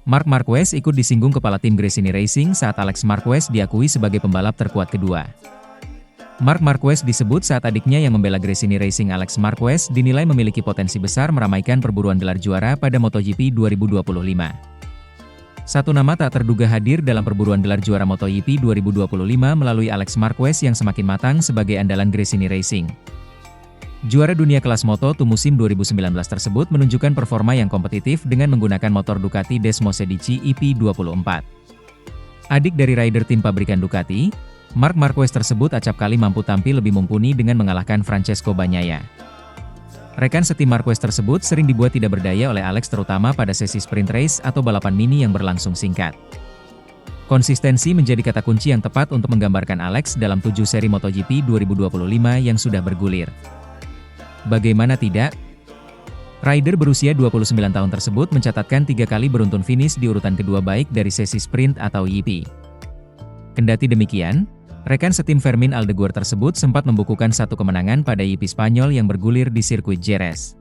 Marc Marquez ikut disinggung kepala tim Gresini Racing saat Alex Marquez diakui sebagai pembalap terkuat kedua. Marc Marquez disebut saat adiknya yang membela Gresini Racing Alex Marquez dinilai memiliki potensi besar meramaikan perburuan gelar juara pada MotoGP 2025. Satu nama tak terduga hadir dalam perburuan gelar juara MotoGP 2025 melalui Alex Marquez yang semakin matang sebagai andalan Gresini Racing. Juara dunia kelas Moto2 musim 2019 tersebut menunjukkan performa yang kompetitif dengan menggunakan motor Ducati Desmo 16 EP24. Adik dari rider tim pabrikan Ducati, Marc Marquez tersebut acap kali mampu tampil lebih mumpuni dengan mengalahkan Francesco Bagnaia. Rekan setim Marquez tersebut sering dibuat tidak berdaya oleh Alex terutama pada sesi sprint race atau balapan mini yang berlangsung singkat. Konsistensi menjadi kata kunci yang tepat untuk menggambarkan Alex dalam 7 seri MotoGP 2025 yang sudah bergulir. Bagaimana tidak? Rider berusia 29 tahun tersebut mencatatkan 3 kali beruntun finish di urutan kedua baik dari sesi sprint atau YP. Kendati demikian, rekan setim Fermin Aldeguer tersebut sempat membukukan satu kemenangan pada YP Spanyol yang bergulir di sirkuit Jerez.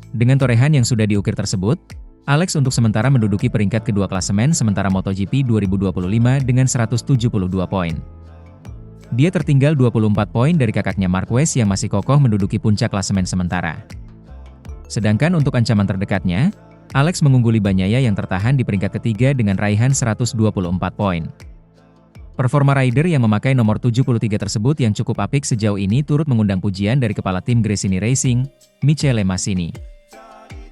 Dengan torehan yang sudah diukir tersebut, Alex untuk sementara menduduki peringkat kedua klasemen sementara MotoGP 2025 dengan 172 poin. Dia tertinggal 24 poin dari kakaknya Marquez yang masih kokoh menduduki puncak klasemen sementara. Sedangkan untuk ancaman terdekatnya, Alex mengungguli Bagnaia yang tertahan di peringkat ketiga dengan raihan 124 poin. Performa rider yang memakai nomor 73 tersebut yang cukup apik sejauh ini turut mengundang pujian dari kepala tim Gresini Racing, Michele Massini.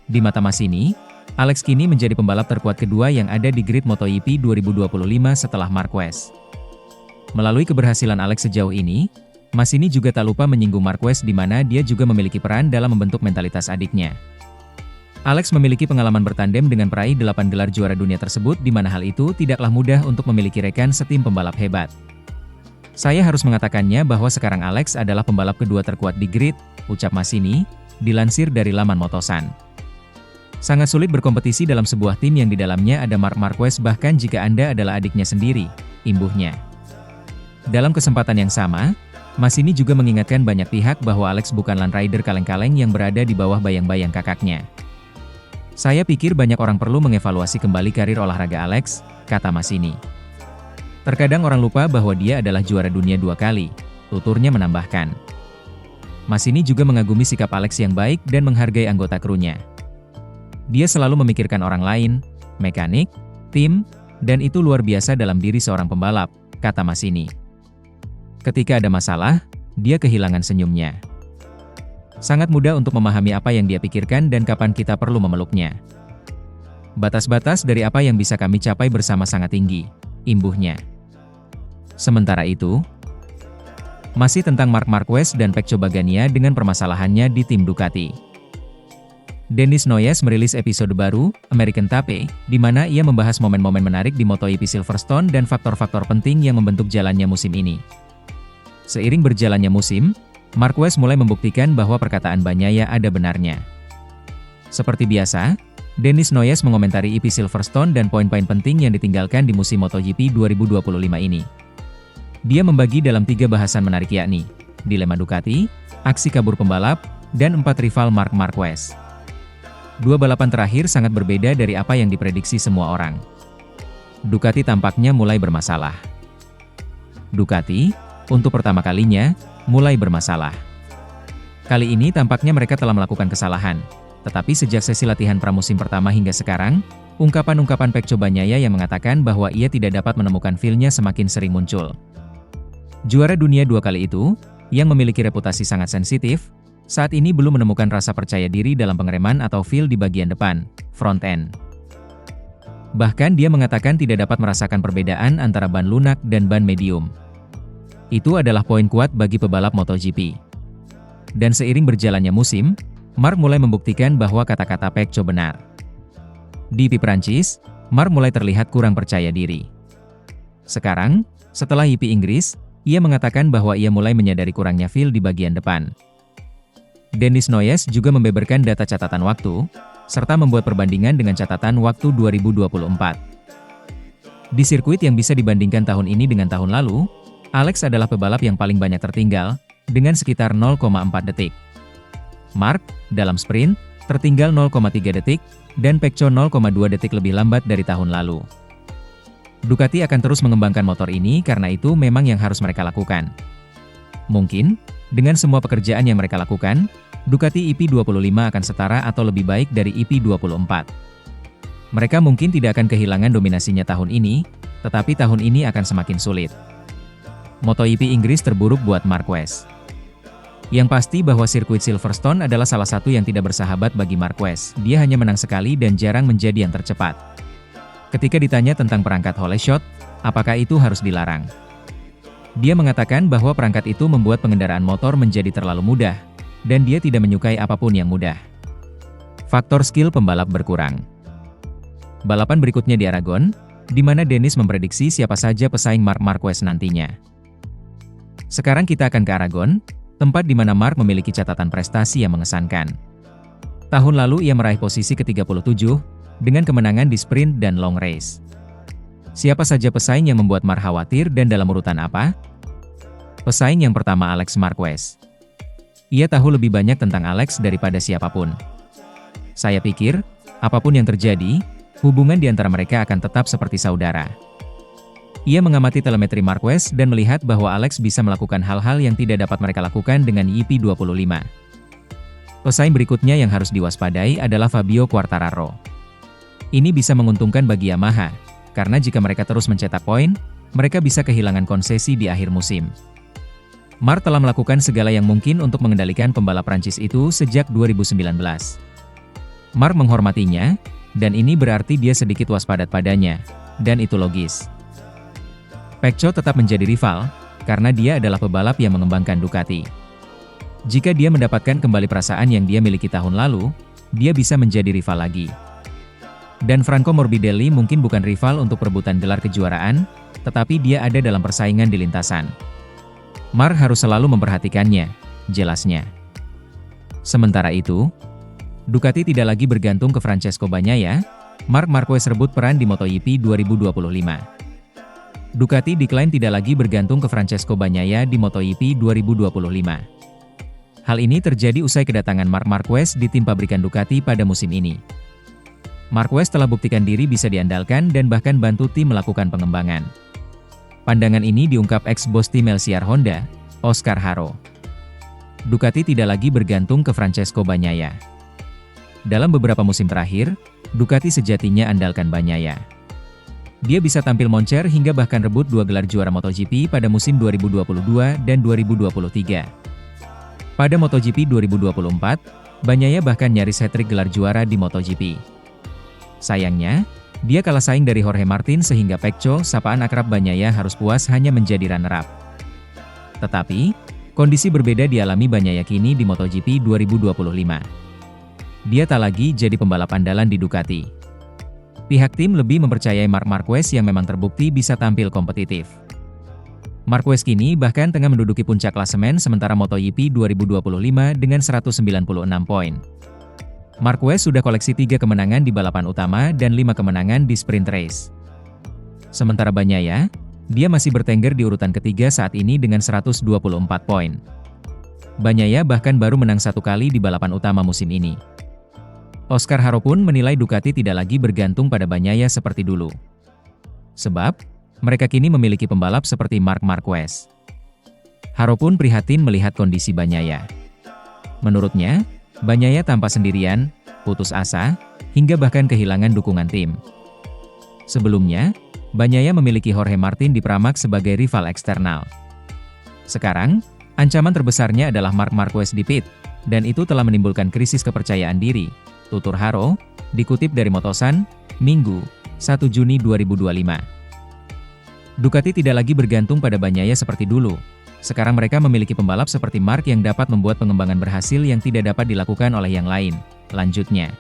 Di mata Massini, Alex kini menjadi pembalap terkuat kedua yang ada di grid MotoGP 2025 setelah Marquez. Melalui keberhasilan Alex sejauh ini, Massini juga tak lupa menyinggung Marquez di mana dia juga memiliki peran dalam membentuk mentalitas adiknya. Alex memiliki pengalaman bertandem dengan peraih 8 gelar juara dunia tersebut di mana hal itu tidaklah mudah untuk memiliki rekan setim pembalap hebat. Saya harus mengatakannya bahwa sekarang Alex adalah pembalap kedua terkuat di grid, ucap Massini, dilansir dari laman Motosan. Sangat sulit berkompetisi dalam sebuah tim yang di dalamnya ada Marc Marquez bahkan jika Anda adalah adiknya sendiri, imbuhnya. Dalam kesempatan yang sama, Massini juga mengingatkan banyak pihak bahwa Alex bukanlah rider kaleng-kaleng yang berada di bawah bayang-bayang kakaknya. Saya pikir banyak orang perlu mengevaluasi kembali karir olahraga Alex, kata Massini. Terkadang orang lupa bahwa dia adalah juara dunia 2 kali, tuturnya menambahkan. Massini juga mengagumi sikap Alex yang baik dan menghargai anggota krunya. Dia selalu memikirkan orang lain, mekanik, tim, dan itu luar biasa dalam diri seorang pembalap, kata Massini. Ketika ada masalah, dia kehilangan senyumnya. Sangat mudah untuk memahami apa yang dia pikirkan dan kapan kita perlu memeluknya. Batas-batas dari apa yang bisa kami capai bersama sangat tinggi, imbuhnya. Sementara itu, masih tentang Marc Marquez dan Pecco Bagnaia dengan permasalahannya di tim Ducati. Dennis Noyes merilis episode baru, American Tape, di mana ia membahas momen-momen menarik di MotoGP Silverstone dan faktor-faktor penting yang membentuk jalannya musim ini. Seiring berjalannya musim, Marquez mulai membuktikan bahwa perkataan Bagnaia ada benarnya. Seperti biasa, Dennis Noyes mengomentari EP Silverstone dan poin-poin penting yang ditinggalkan di musim MotoGP 2025 ini. Dia membagi dalam 3 bahasan menarik yakni, dilema Ducati, aksi kabur pembalap, dan 4 rival Marc Marquez. 2 balapan terakhir sangat berbeda dari apa yang diprediksi semua orang. Ducati tampaknya mulai bermasalah. Ducati, untuk pertama kalinya, mulai bermasalah. Kali ini tampaknya mereka telah melakukan kesalahan, tetapi sejak sesi latihan pramusim pertama hingga sekarang, ungkapan-ungkapan Pecco Bagnaia yang mengatakan bahwa ia tidak dapat menemukan feel-nya semakin sering muncul. Juara dunia 2 kali itu, yang memiliki reputasi sangat sensitif, saat ini belum menemukan rasa percaya diri dalam pengereman atau feel di bagian depan, front end. Bahkan dia mengatakan tidak dapat merasakan perbedaan antara ban lunak dan ban medium. Itu adalah poin kuat bagi pebalap MotoGP. Dan seiring berjalannya musim, Marc mulai membuktikan bahwa kata-kata Pecco benar. Di YP Prancis, Marc mulai terlihat kurang percaya diri. Sekarang, setelah YP Inggris, ia mengatakan bahwa ia mulai menyadari kurangnya feel di bagian depan. Dennis Noyes juga membeberkan data catatan waktu, serta membuat perbandingan dengan catatan waktu 2024. Di sirkuit yang bisa dibandingkan tahun ini dengan tahun lalu, Alex adalah pebalap yang paling banyak tertinggal, dengan sekitar 0,4 detik. Marc, dalam sprint, tertinggal 0,3 detik, dan Pecco 0,2 detik lebih lambat dari tahun lalu. Ducati akan terus mengembangkan motor ini karena itu memang yang harus mereka lakukan. Mungkin, dengan semua pekerjaan yang mereka lakukan, Ducati EP25 akan setara atau lebih baik dari EP24. Mereka mungkin tidak akan kehilangan dominasinya tahun ini, tetapi tahun ini akan semakin sulit. MotoGP Inggris terburuk buat Marquez. Yang pasti bahwa sirkuit Silverstone adalah salah satu yang tidak bersahabat bagi Marquez. Dia hanya menang sekali dan jarang menjadi yang tercepat. Ketika ditanya tentang perangkat hole shot, apakah itu harus dilarang? Dia mengatakan bahwa perangkat itu membuat pengendaraan motor menjadi terlalu mudah, dan dia tidak menyukai apapun yang mudah. Faktor skill pembalap berkurang. Balapan berikutnya di Aragon, di mana Dennis memprediksi siapa saja pesaing Marc Marquez nantinya. Sekarang kita akan ke Aragon, tempat di mana Marc memiliki catatan prestasi yang mengesankan. Tahun lalu ia meraih posisi ke-37, dengan kemenangan di sprint dan long race. Siapa saja pesaing yang membuat Marc khawatir dan dalam urutan apa? Pesaing yang pertama Alex Marquez. Ia tahu lebih banyak tentang Alex daripada siapapun. Saya pikir, apapun yang terjadi, hubungan di antara mereka akan tetap seperti saudara. Ia mengamati telemetri Marquez dan melihat bahwa Alex bisa melakukan hal-hal yang tidak dapat mereka lakukan dengan EP25. Pesaing berikutnya yang harus diwaspadai adalah Fabio Quartararo. Ini bisa menguntungkan bagi Yamaha, karena jika mereka terus mencetak poin, mereka bisa kehilangan konsesi di akhir musim. Marc telah melakukan segala yang mungkin untuk mengendalikan pembalap Prancis itu sejak 2019. Marc menghormatinya, dan ini berarti dia sedikit waspada padanya, dan itu logis. Pecco tetap menjadi rival, karena dia adalah pebalap yang mengembangkan Ducati. Jika dia mendapatkan kembali perasaan yang dia miliki tahun lalu, dia bisa menjadi rival lagi. Dan Franco Morbidelli mungkin bukan rival untuk perebutan gelar kejuaraan, tetapi dia ada dalam persaingan di lintasan. Marc harus selalu memperhatikannya, jelasnya. Sementara itu, Ducati tidak lagi bergantung ke Francesco Bagnaia, Marc Marquez rebut peran di MotoGP 2025. Ducati diklaim tidak lagi bergantung ke Francesco Bagnaia di MotoGP 2025. Hal ini terjadi usai kedatangan Marc Marquez di tim pabrikan Ducati pada musim ini. Marquez telah buktikan diri bisa diandalkan dan bahkan bantu tim melakukan pengembangan. Pandangan ini diungkap ex-bos tim LCR Honda, Oscar Haro. Ducati tidak lagi bergantung ke Francesco Bagnaia. Dalam beberapa musim terakhir, Ducati sejatinya andalkan Bagnaia. Dia bisa tampil moncer hingga bahkan rebut 2 gelar juara MotoGP pada musim 2022 dan 2023. Pada MotoGP 2024, Bagnaia bahkan nyaris hat-trick gelar juara di MotoGP. Sayangnya, dia kalah saing dari Jorge Martin sehingga Pecco, sapaan akrab Bagnaia, harus puas hanya menjadi runner-up. Tetapi, kondisi berbeda dialami Bagnaia kini di MotoGP 2025. Dia tak lagi jadi pembalap andalan di Ducati. Pihak tim lebih mempercayai Marc Marquez yang memang terbukti bisa tampil kompetitif. Marquez kini bahkan tengah menduduki puncak klasemen sementara MotoGP 2025 dengan 196 poin. Marquez sudah koleksi 3 kemenangan di balapan utama dan 5 kemenangan di sprint race. Sementara Bagnaia, dia masih bertengger di urutan ketiga saat ini dengan 124 poin. Bagnaia bahkan baru menang 1 kali di balapan utama musim ini. Oscar Haro pun menilai Ducati tidak lagi bergantung pada Bagnaia seperti dulu. Sebab, mereka kini memiliki pembalap seperti Marc Marquez. Haro pun prihatin melihat kondisi Bagnaia. Menurutnya, Bagnaia tampak sendirian, putus asa, hingga bahkan kehilangan dukungan tim. Sebelumnya, Bagnaia memiliki Jorge Martin di Pramac sebagai rival eksternal. Sekarang, ancaman terbesarnya adalah Marc Marquez di pit, dan itu telah menimbulkan krisis kepercayaan diri, tutur Haro, dikutip dari Motosan, Minggu, 1 Juni 2025. Ducati tidak lagi bergantung pada Bagnaia seperti dulu. Sekarang mereka memiliki pembalap seperti Marc yang dapat membuat pengembangan berhasil yang tidak dapat dilakukan oleh yang lain, lanjutnya.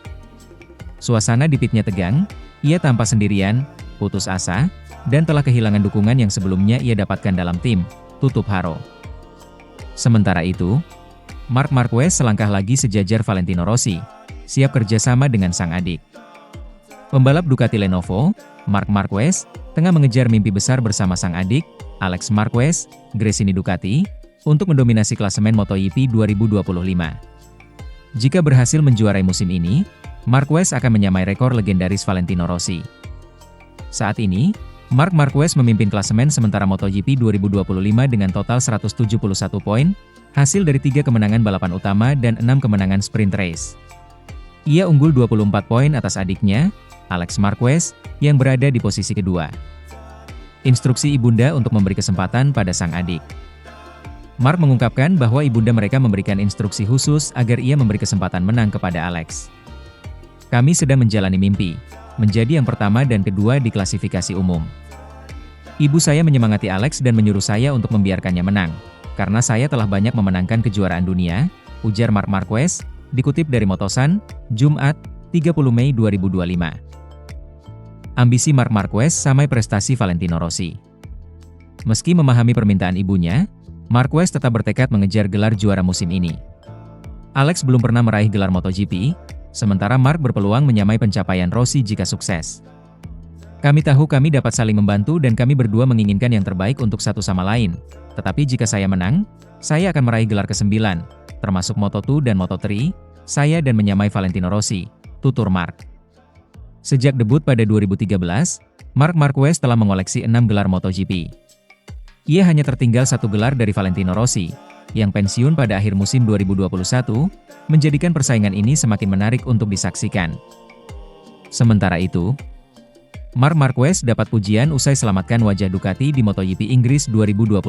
Suasana di pitnya tegang, ia tampak sendirian, putus asa, dan telah kehilangan dukungan yang sebelumnya ia dapatkan dalam tim, tutup Haro. Sementara itu, Marc Marquez selangkah lagi sejajar Valentino Rossi, siap kerjasama dengan sang adik. Pembalap Ducati Lenovo, Marc Marquez, tengah mengejar mimpi besar bersama sang adik, Alex Marquez, Gresini Ducati, untuk mendominasi klasemen MotoGP 2025. Jika berhasil menjuarai musim ini, Marquez akan menyamai rekor legendaris Valentino Rossi. Saat ini, Marc Marquez memimpin klasemen sementara MotoGP 2025 dengan total 171 poin, hasil dari 3 kemenangan balapan utama dan 6 kemenangan sprint race. Ia unggul 24 poin atas adiknya, Alex Marquez, yang berada di posisi kedua. Instruksi ibunda untuk memberi kesempatan pada sang adik. Marc mengungkapkan bahwa ibunda mereka memberikan instruksi khusus agar ia memberi kesempatan menang kepada Alex. Kami sedang menjalani mimpi, menjadi yang pertama dan kedua di klasifikasi umum. Ibu saya menyemangati Alex dan menyuruh saya untuk membiarkannya menang, karena saya telah banyak memenangkan kejuaraan dunia, ujar Marc Marquez, dikutip dari Motosan, Jumat, 30 Mei 2025. Ambisi Marc Marquez samai prestasi Valentino Rossi. Meski memahami permintaan ibunya, Marquez tetap bertekad mengejar gelar juara musim ini. Alex belum pernah meraih gelar MotoGP, sementara Marc berpeluang menyamai pencapaian Rossi jika sukses. Kami tahu kami dapat saling membantu dan kami berdua menginginkan yang terbaik untuk satu sama lain. Tetapi jika saya menang, saya akan meraih gelar ke-9, termasuk Moto2 dan Moto3, saya dan menyamai Valentino Rossi, tutur Marc. Sejak debut pada 2013, Marc Marquez telah mengoleksi 6 gelar MotoGP. Ia hanya tertinggal 1 gelar dari Valentino Rossi, yang pensiun pada akhir musim 2021, menjadikan persaingan ini semakin menarik untuk disaksikan. Sementara itu, Marc Marquez dapat pujian usai selamatkan wajah Ducati di MotoGP Inggris 2025.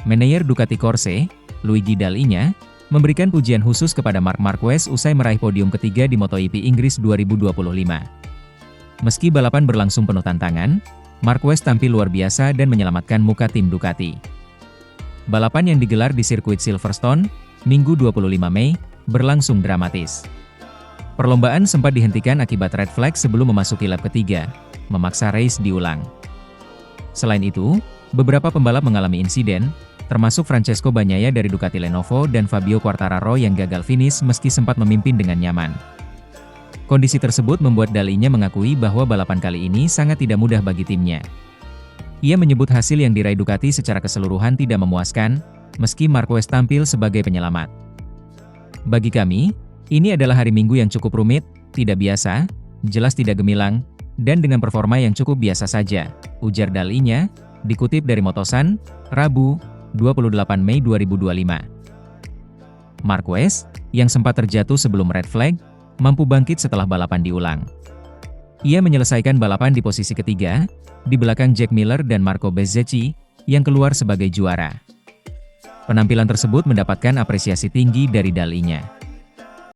Manajer Ducati Corse, Luigi Dall'Igna, memberikan pujian khusus kepada Marc Marquez usai meraih podium ketiga di MotoGP Inggris 2025. Meski balapan berlangsung penuh tantangan, Marquez tampil luar biasa dan menyelamatkan muka tim Ducati. Balapan yang digelar di sirkuit Silverstone, Minggu 25 Mei, berlangsung dramatis. Perlombaan sempat dihentikan akibat red flag sebelum memasuki lap ketiga, memaksa race diulang. Selain itu, beberapa pembalap mengalami insiden, termasuk Francesco Bagnaia dari Ducati Lenovo dan Fabio Quartararo yang gagal finish meski sempat memimpin dengan nyaman. Kondisi tersebut membuat Dall'Igna mengakui bahwa balapan kali ini sangat tidak mudah bagi timnya. Ia menyebut hasil yang diraih Ducati secara keseluruhan tidak memuaskan, meski Marquez tampil sebagai penyelamat. Bagi kami, ini adalah hari Minggu yang cukup rumit, tidak biasa, jelas tidak gemilang, dan dengan performa yang cukup biasa saja, ujar Dall'Igna, dikutip dari Motosan, Rabu, 28 Mei 2025. Marquez, yang sempat terjatuh sebelum red flag, mampu bangkit setelah balapan diulang. Ia menyelesaikan balapan di posisi ketiga, di belakang Jack Miller dan Marco Bezzecchi, yang keluar sebagai juara. Penampilan tersebut mendapatkan apresiasi tinggi dari Dall'Igna.